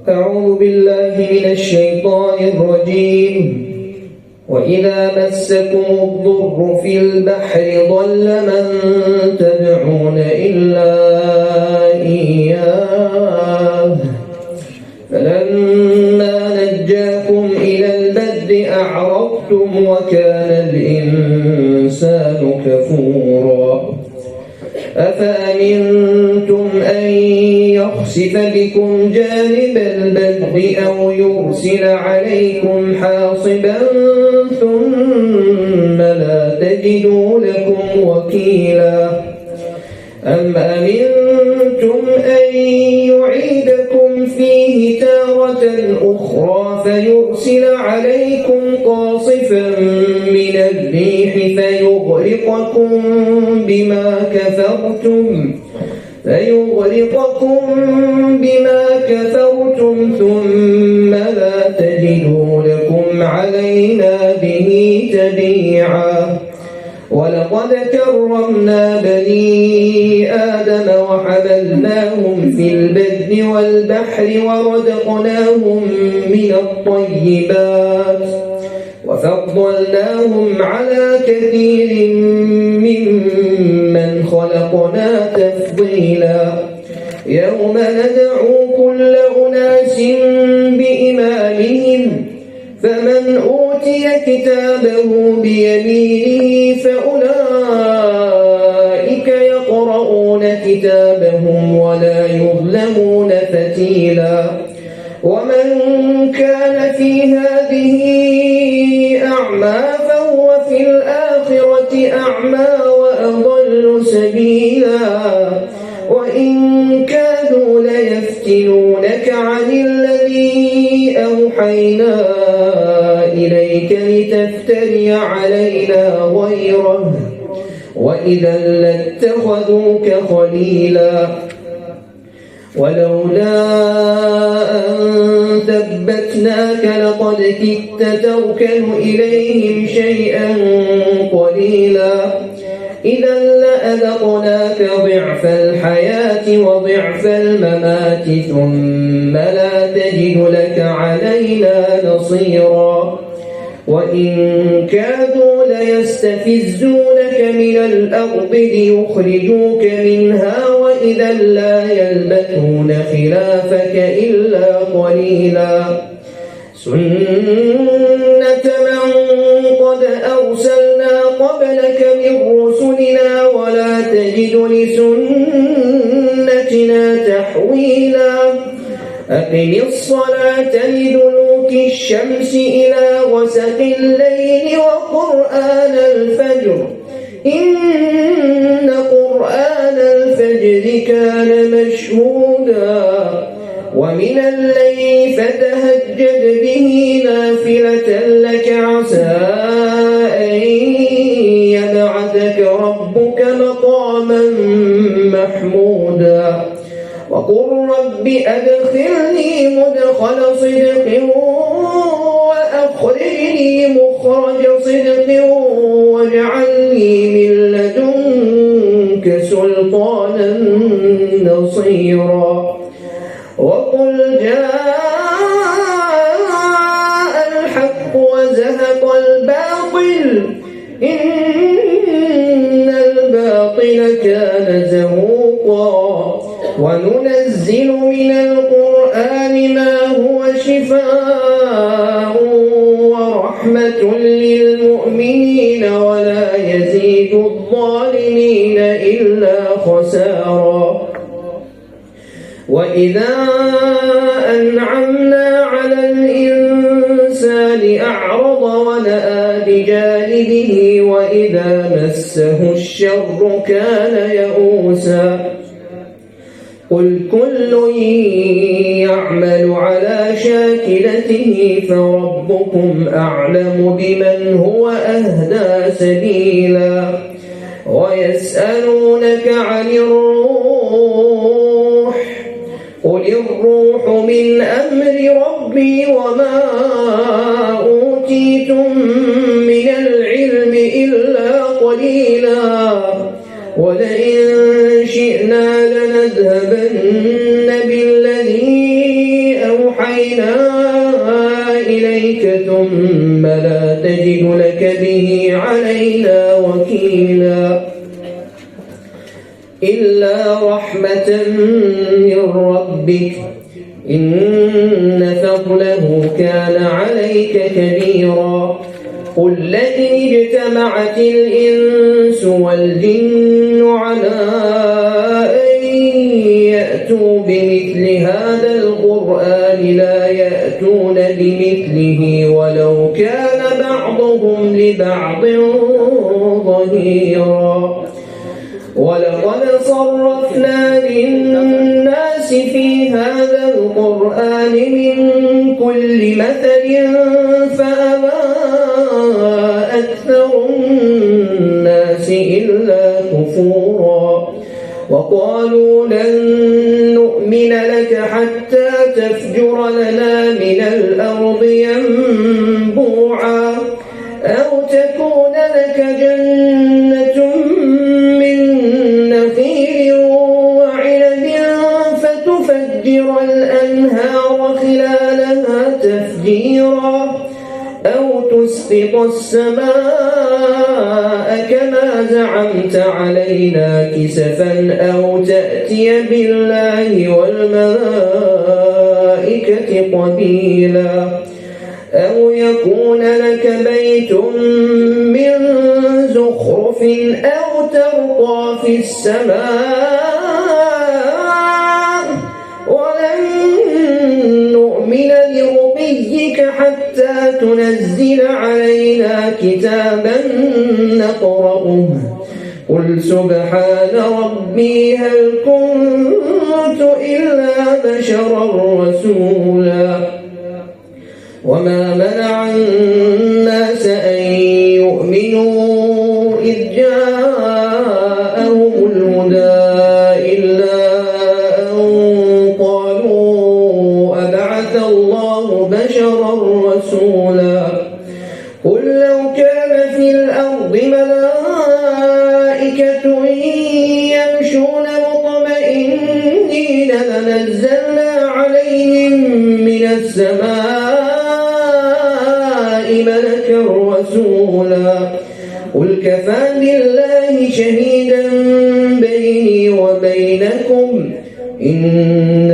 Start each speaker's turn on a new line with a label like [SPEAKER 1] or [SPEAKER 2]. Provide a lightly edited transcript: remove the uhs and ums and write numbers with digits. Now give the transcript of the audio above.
[SPEAKER 1] أعوذ بالله من الشيطان الرجيم. وإذا مسكم الضر في البحر ضل من تدعون إلا إياه فلما نجاكم إلى البر أعرضتم وكان الإنسان كفورا. أفأمنتم أن يخسف بكم جانب البر أو يرسل عليكم حاصبا ثم لا تجدوا لكم وكيلا. أم أمنتم أن يعيدكم فيه تارة أخرى فيرسل عليكم قاصفا من الريح فيغرقكم بما كفرتم ثم لا تجدوا لكم علينا به تبيعا. ولقد كرمنا بني آدم وحملناهم في البر والبحر ورزقناهم من الطيبات وفضلناهم على كثير ممن خلقنا تفضيلا. يوم ندعو كل أناس بإمامهم فمن أوتي كتابه بيمينه فأولئك يقرؤون كتابهم ولا يظلمون فتيلا. ومن كان في هذه أعمى فهو في الآخرة أعمى وأضل سبيلا. وإن كادوا ليفتنونك عن الذي أوحينا إليك لتفتري علينا غيره وإذا لاتخذوك خليلا. ولولا أن ثبتناك لقد كدت تركن إليهم شيئا قليلا. إذا لأذقناك ضعف الحياة وضعف الممات ثم لا تجد لك علينا نصيرا. وإن كادوا ليستفزونك من الأرض ليخرجوك منها وإذا لا يلبثون خلافك إلا قليلا. سنة من قد أرسلنا قبلك من رسلنا ولا تجد لسنتنا تحويلا. أقم الصلاة لدلوك الشمس إلى غسق الليل وقرآن الفجر إن قرآن الفجر كان مشهودا. ومن الليل فتهجد به نافلة لك عسى أن يبعثك ربك مقاما محمودا. وقل رب أدخلني مدخل صدق وأخرجني مخرج صدق واجعل لي من لدنك سلطانا نصيرا. وقل جاء الحق وزهق الباطل إن الباطل كان زهوقا. وننزل من القرآن ما هو شفاء ورحمة للمؤمنين ولا يزيد الظالمين إلا خسارا. وإذا أنعمنا على الإنسان أعرض ونأى بجانبه وإذا مسه الشر كان يئوسا. قل كل يعمل على شاكلته فربكم أعلم بمن هو أهدى سبيلا. ويسألونك عن الروح قل الروح من أمر ربي وما أوتيتم من العلم إلا قليلا. ولئن شئنا لنذهبن بالذي أوحينا أوحينا إليك ثم لا تجد لك به علينا وكيلا إلا رحمة من ربك إن فضله كان عليك كبيرا قل لئن اجتمعت الإنس والجن على أن يأتوا بمثل هذا القرآن لا يأتون بمثله ولو كان بعضهم لبعض ظهيرا ولقد صرفنا للناس في هذا القرآن من كل مثل فأبى أكثر الناس إلا كفورا وقالوا لن نؤمن لك حتى تفجر لنا من الأرض ينبوعا أو تكون لك جنة من نخيل وعنب فتفجر الأنهار خلالها تفجيرا أو تسقط السماء كما زعمت علينا كسفا أو تأتي بالله والملائكة قبيلا أو يكون لك بيت من زخرف أو ترقى في السماء ولن نؤمن لرقيك حتى تنزل علينا كتابا نقرأه قل سبحان ربي هل كنت إلا بشرا رسولا وما منع الناس أن يؤمنوا إذ جاءهم الهدى إلا أن قالوا أبعث الله بشرا رسولا قل لو كان في الأرض ملائكة يمشون مطمئنين لنزلنا عليهم من السماء ملكا رسولا قل كفى بالله شهيدا بيني وبينكم إن